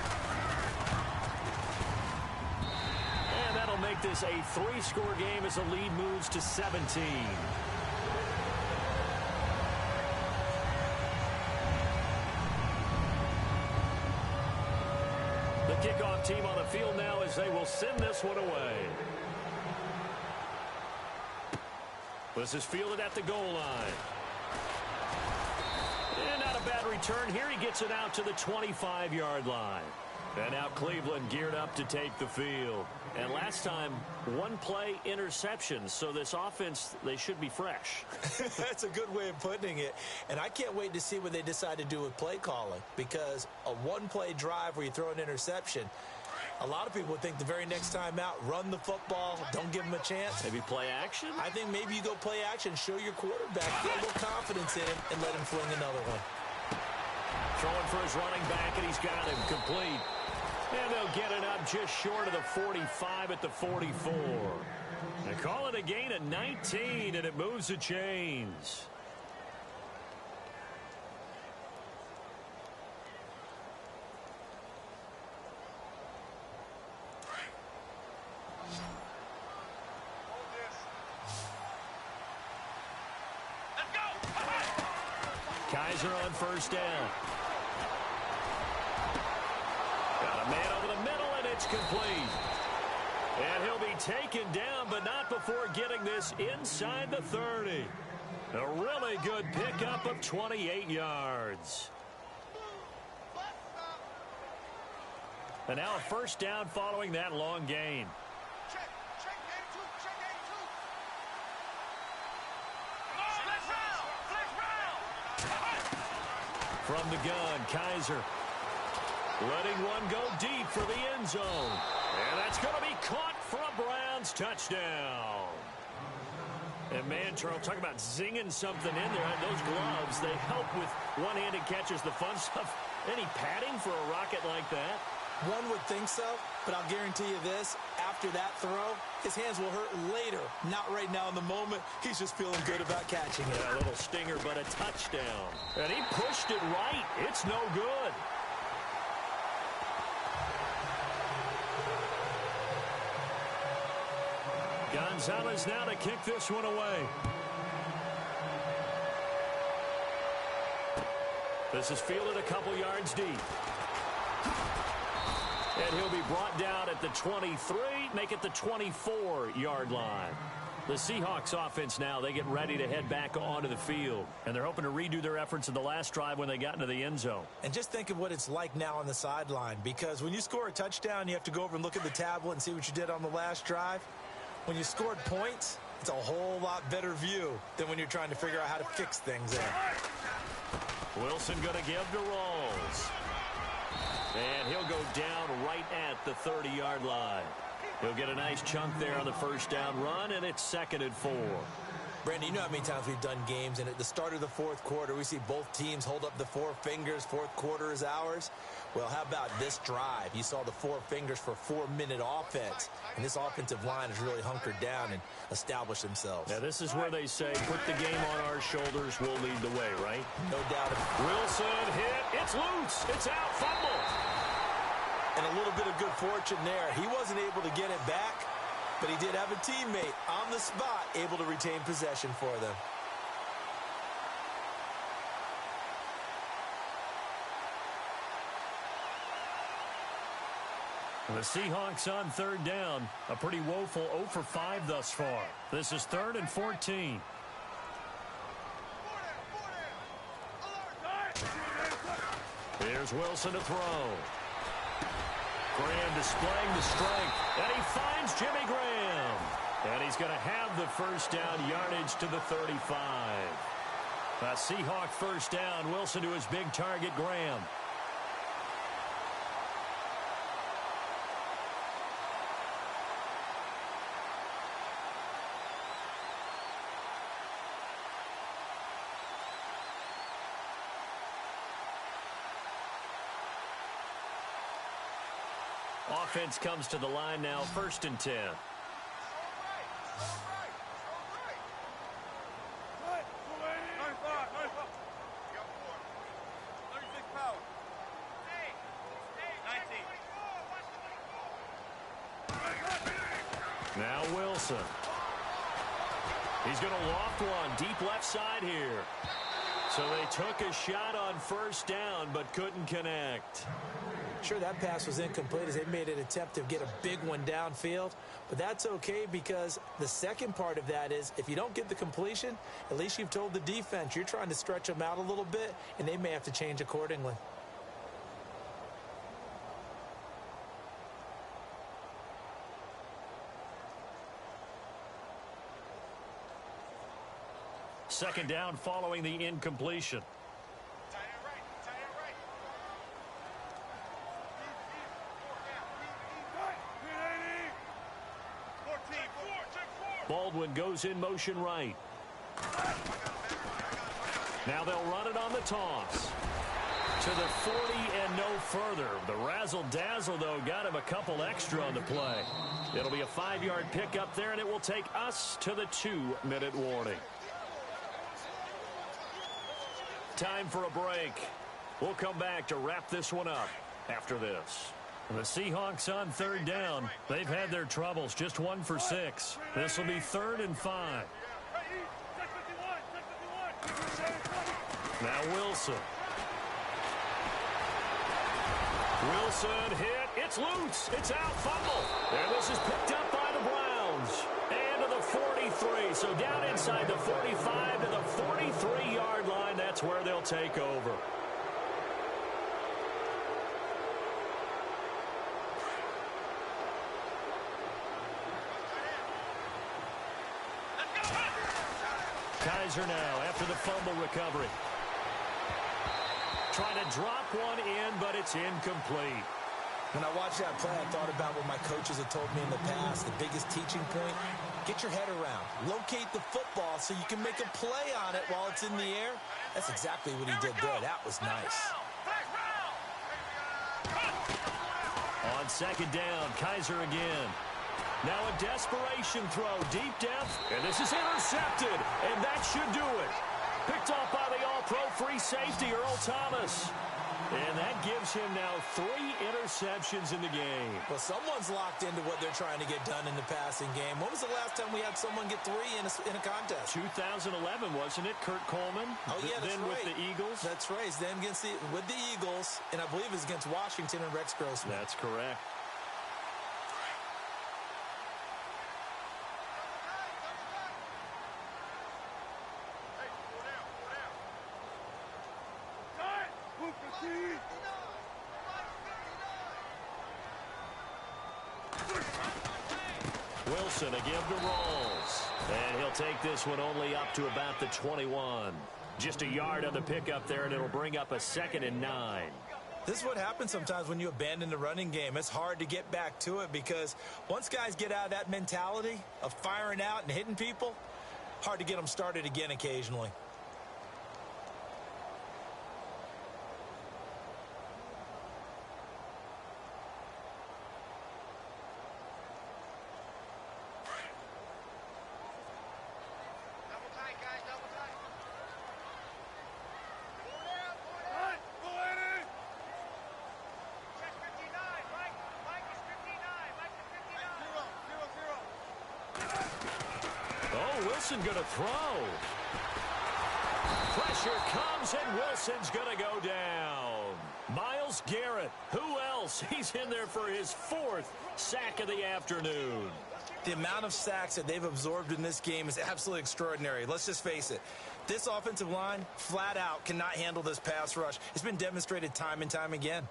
And that'll make this a 3-score game as the lead moves to 17. The kickoff team on the field now as they will send this one away. This is fielded at the goal line. And not a bad return here. He gets it out to the 25-yard line. And now Cleveland geared up to take the field. And last time, 1-play interception. So this offense, they should be fresh. That's a good way of putting it. And I can't wait to see what they decide to do with play calling. Because a 1-play drive where you throw an interception, a lot of people would think the very next time out, run the football, don't give them a chance. Maybe play action? I think maybe you go play action, show your quarterback, get a little confidence in him, and let him fling another one. Throwing for his running back, and he's got him complete. And they'll get it up just short of the 45 at the 44. They call it a gain of 19, and it moves the chains. Kaiser on first down. Got a man over the middle, and it's complete. And he'll be taken down, but not before getting this inside the 30. A really good pickup of 28 yards. And now a first down following that long gain. Check 82. From the gun, Kaiser letting one go deep for the end zone. And that's going to be caught for a Browns touchdown. And man, Charles, talk about zinging something in there. Those gloves, they help with one-handed catches, the fun stuff. Any padding for a rocket like that? One would think so, but I'll guarantee you this. After that throw, his hands will hurt later. Not right now in the moment. He's just feeling good about catching it. Yeah, a little stinger, but a touchdown. And he pushed it right. It's no good. Gonzalez now to kick this one away. This is fielded a couple yards deep. And he'll be brought down at the 23, make it the 24-yard line. The Seahawks offense now, they get ready to head back onto the field. And they're hoping to redo their efforts in the last drive when they got into the end zone. And just think of what it's like now on the sideline, because when you score a touchdown, you have to go over and look at the tablet and see what you did on the last drive. When you scored points, it's a whole lot better view than when you're trying to figure out how to fix things there. Wilson going to give to Rawls. And he'll go down right at the 30-yard line. He'll get a nice chunk there on the first down run, and it's 2nd and 4. Brandon, you know how many times we've done games, and at the start of the fourth quarter, we see both teams hold up the four fingers, fourth quarter is ours. Well, how about this drive? You saw the four fingers for 4-minute offense, and this offensive line has really hunkered down and established themselves. Yeah, this is where they say, put the game on our shoulders, we'll lead the way, right? No doubt. Wilson hit, it's loose, it's out, fumble. And a little bit of good fortune there. He wasn't able to get it back, but he did have a teammate on the spot able to retain possession for them. The Seahawks on 3rd down. A pretty woeful 0 for 5 thus far. This is 3rd and 14. Here's Wilson to throw. Graham displaying the strength, and he finds Jimmy Graham. And he's going to have the first down yardage to the 35. A Seahawk first down. Wilson to his big target, Graham. Offense comes to the line now, 1st and 10. Now Wilson. He's going to loft one deep left side here. So they took a shot on first down but couldn't connect. Sure, that pass was incomplete as they made an attempt to get a big one downfield. But that's okay, because the second part of that is if you don't get the completion, at least you've told the defense you're trying to stretch them out a little bit, and they may have to change accordingly. Second down following the incompletion. Baldwin goes in motion right. Now they'll run it on the toss. To the 40 and no further. The razzle-dazzle, though, got him a couple extra on the play. It'll be a 5-yard pickup there, and it will take us to the 2-minute warning. Time for a break. We'll come back to wrap this one up after this. The Seahawks on 3rd down. They've had their troubles, just 1 for 6. This will be 3rd and 5. Now Wilson. Wilson hit. It's loose. It's out. Fumble. And this is picked up by the Browns. And to the 43. So down inside the 45 to the 43-yard line. That's where they'll take over. Kaiser now after the fumble recovery. Trying to drop one in, but it's incomplete. When I watched that play, I thought about what my coaches have told me in the past. The biggest teaching point, get your head around. Locate the football so you can make a play on it while it's in the air. That's exactly what he did there. That was nice. On 2nd down, Kaiser again. Now a desperation throw, deep depth, and this is intercepted, and that should do it. Picked off by the all-pro free safety, Earl Thomas. And that gives him now 3 interceptions in the game. Well, someone's locked into what they're trying to get done in the passing game. When was the last time we had someone get 3 in a contest? 2011, wasn't it? Kurt Coleman? Oh, yeah, that's then right. with the Eagles? That's right. Then with the Eagles, and I believe it was against Washington and Rex Grossman. That's correct. Wilson a give to Rolls. And he'll take this one only up to about the 21. Just a yard on the pickup there, and it'll bring up a 2nd and 9. This is what happens sometimes when you abandon the running game. It's hard to get back to it because once guys get out of that mentality of firing out and hitting people, hard to get them started again occasionally. Wilson going to throw. Pressure comes, and Wilson's going to go down. Myles Garrett, who else? He's in there for his 4th sack of the afternoon. The amount of sacks that they've absorbed in this game is absolutely extraordinary. Let's just face it. This offensive line, flat out, cannot handle this pass rush. It's been demonstrated time and time again.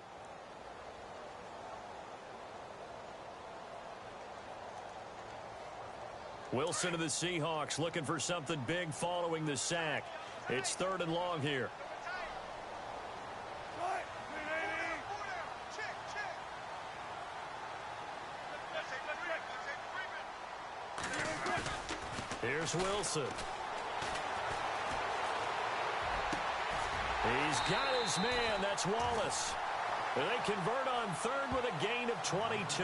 Wilson of the Seahawks looking for something big following the sack. It's 3rd and long here. Here's Wilson. He's got his man. That's Wallace. They convert on 3rd with a gain of 22.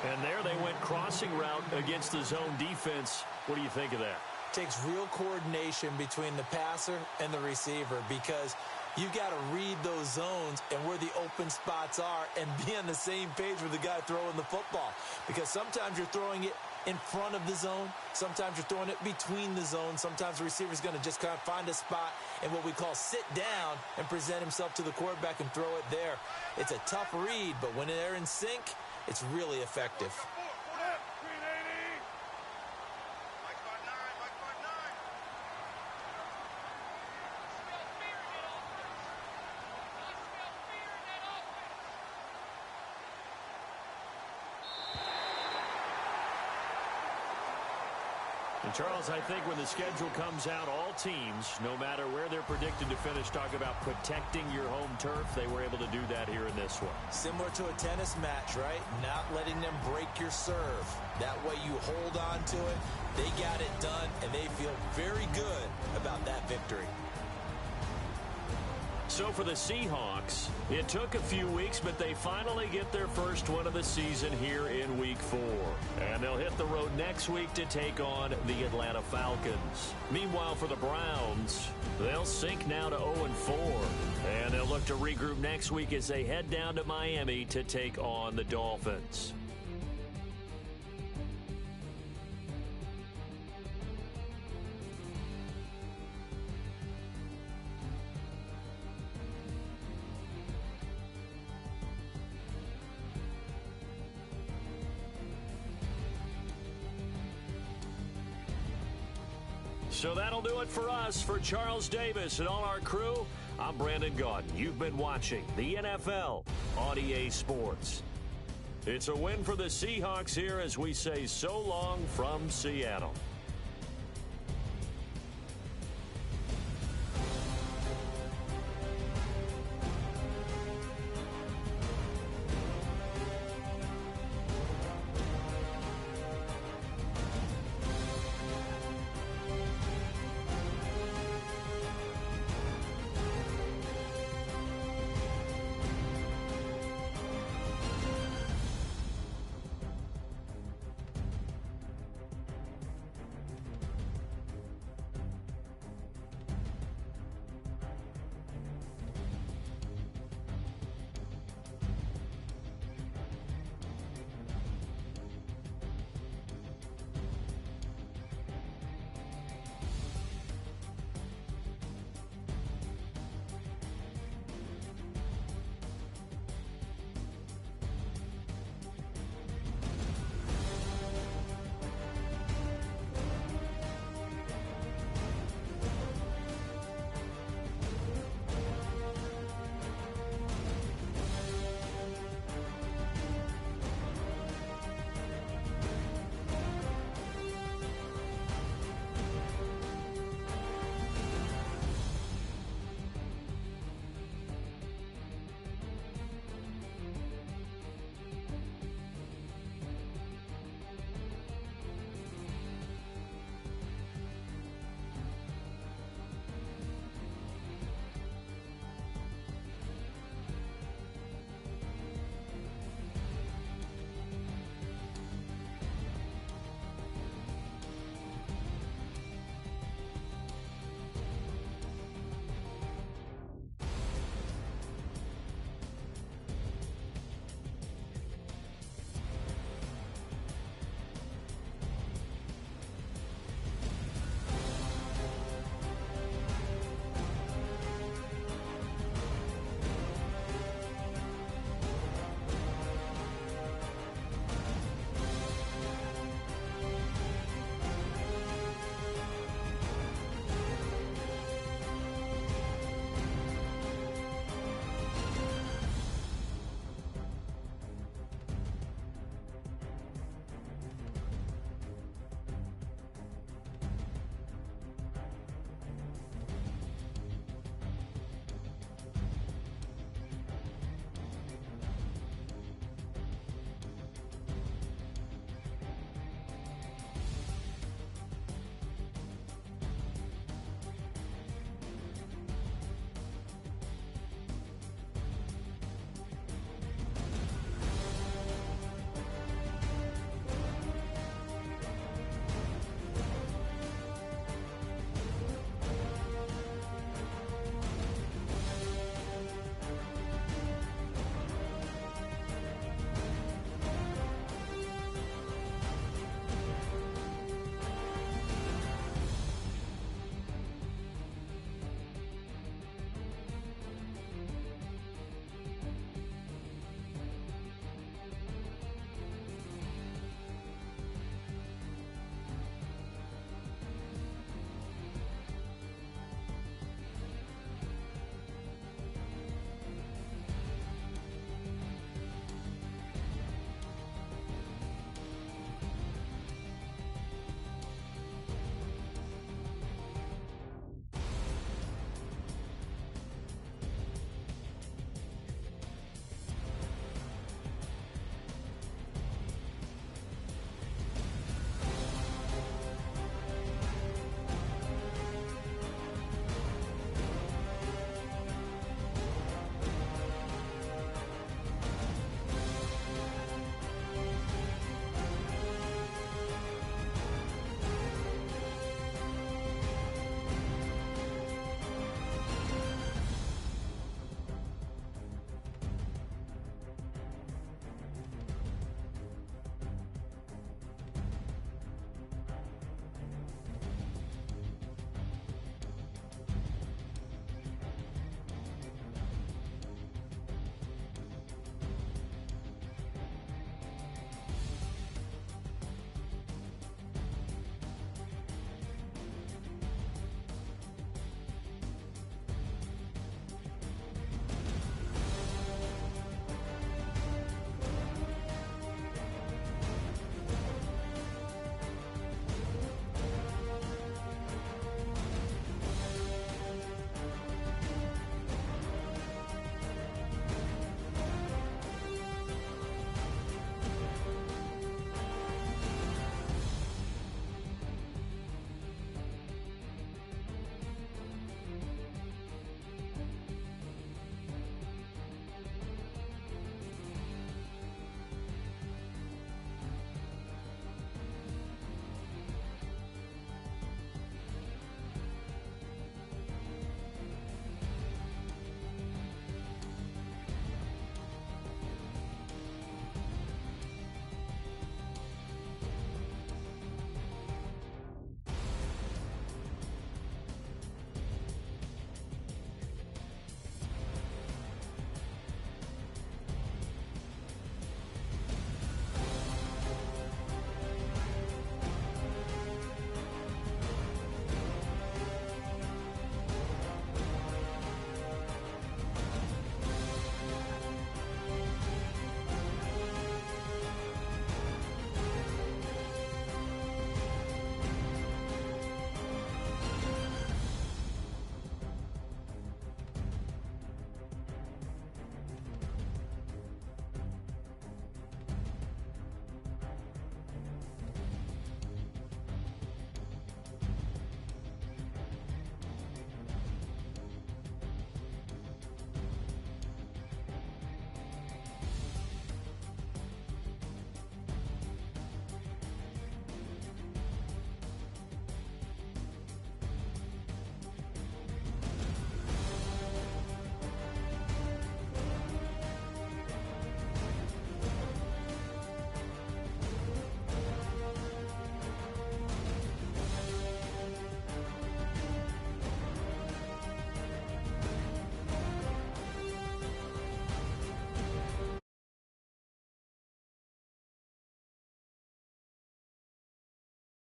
And there they went crossing route against the zone defense. What do you think of that? Takes real coordination between the passer and the receiver because you've got to read those zones and where the open spots are and be on the same page with the guy throwing the football. Because sometimes you're throwing it in front of the zone. Sometimes you're throwing it between the zones. Sometimes the receiver's going to just kind of find a spot and what we call sit down and present himself to the quarterback and throw it there. It's a tough read, but when they're in sync, it's really effective. And Charles, I think when the schedule comes out, all teams, no matter where they're predicted to finish, talk about protecting your home turf. They were able to do that here in this one. Similar to a tennis match, right? Not letting them break your serve. That way you hold on to it. They got it done, and they feel very good about that victory. So for the Seahawks, it took a few weeks, but they finally get their first win of the season here in Week 4. And they'll hit the road next week to take on the Atlanta Falcons. Meanwhile, for the Browns, they'll sink now to 0-4. And they'll look to regroup next week as they head down to Miami to take on the Dolphins. So that'll do it for us. For Charles Davis and all our crew, I'm Brandon Gaudin. You've been watching the NFL on EA Sports. It's a win for the Seahawks here as we say so long from Seattle.